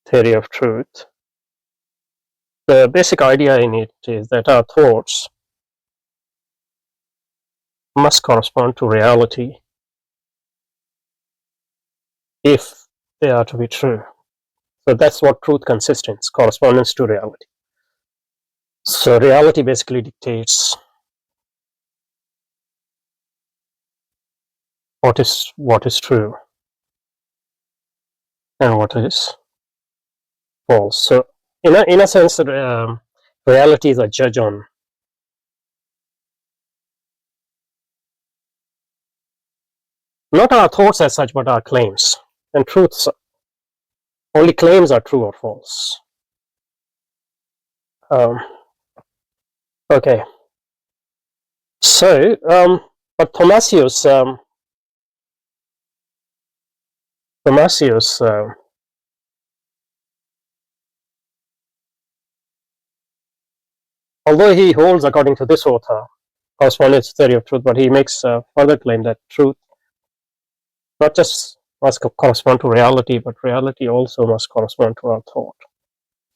theory of truth. The basic idea in it is that our thoughts must correspond to reality if they are to be true. So that's what truth consists in, correspondence to reality. So reality basically dictates what is true and what is false. So in a sense, reality is a judge on not our thoughts as such, but our claims. And truths, only claims are true or false. Okay. So, but Thomasius, although he holds, according to this author, correspondence theory of truth, but he makes a further claim that truth not just must correspond to reality, but reality also must correspond to our thought.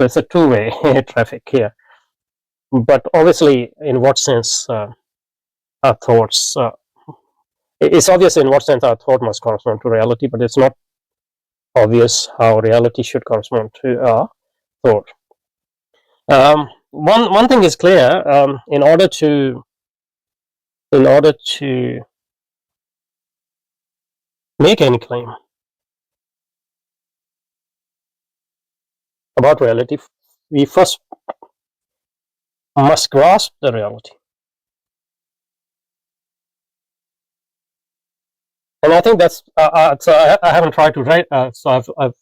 So it's a two-way traffic here. But obviously, in what sense our thoughts, it's obvious in what sense our thought must correspond to reality, but it's not obvious how reality should correspond to our thought. One thing is clear: in order to make any claim about reality, we first must grasp the reality. And I think that's so I haven't tried to write. So I've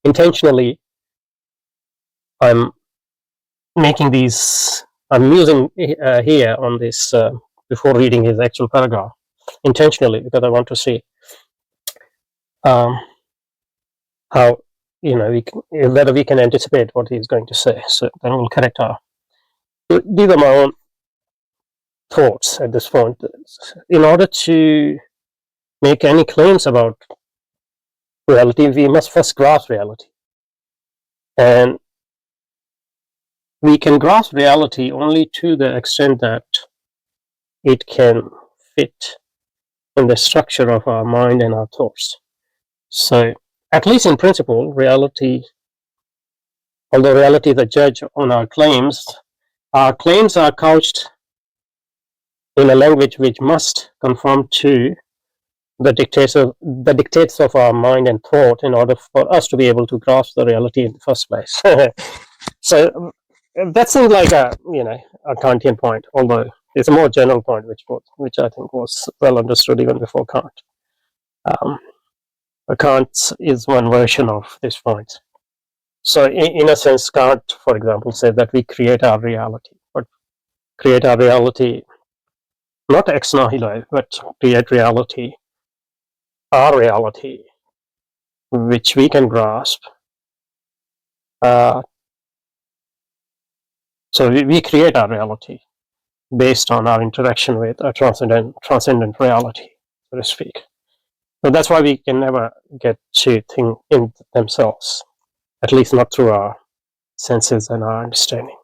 intentionally I'm making these. I'm using here on this before reading his actual paragraph intentionally because I want to see how whether we can anticipate what he's going to say. So then we'll correct our. These are my own thoughts at this point. In order to make any claims about reality, we must first grasp reality. And we can grasp reality only to the extent that it can fit in the structure of our mind and our thoughts. So, at least in principle, although reality is a judge on our claims are couched in a language which must conform to the dictates of our mind and thought in order for us to be able to grasp the reality in the first place. So that seems like a Kantian point, although it's a more general point which I think was well understood even before Kant. Kant is one version of this point. So in a sense, Kant, for example, said that we create our reality, but create our reality not ex nihilo, but create reality, our reality, which we can grasp. So we create our reality based on our interaction with a transcendent reality, so to speak. So that's why we can never get to think in themselves, at least not through our senses and our understanding.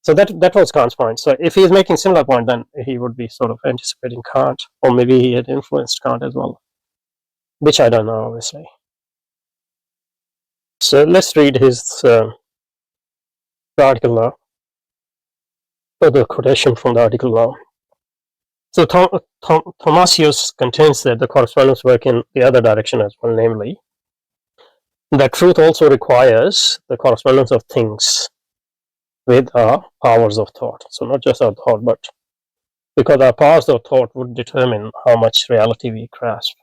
So that was Kant's point. So if he's making similar point, then he would be sort of anticipating Kant, or maybe he had influenced Kant as well, which I don't know, obviously. So let's read his article now, or the quotation from the article now. So Thomasius contends that the correspondence work in the other direction as well, namely, that truth also requires the correspondence of things with our powers of thought. So not just our thought, but because our powers of thought would determine how much reality we grasp.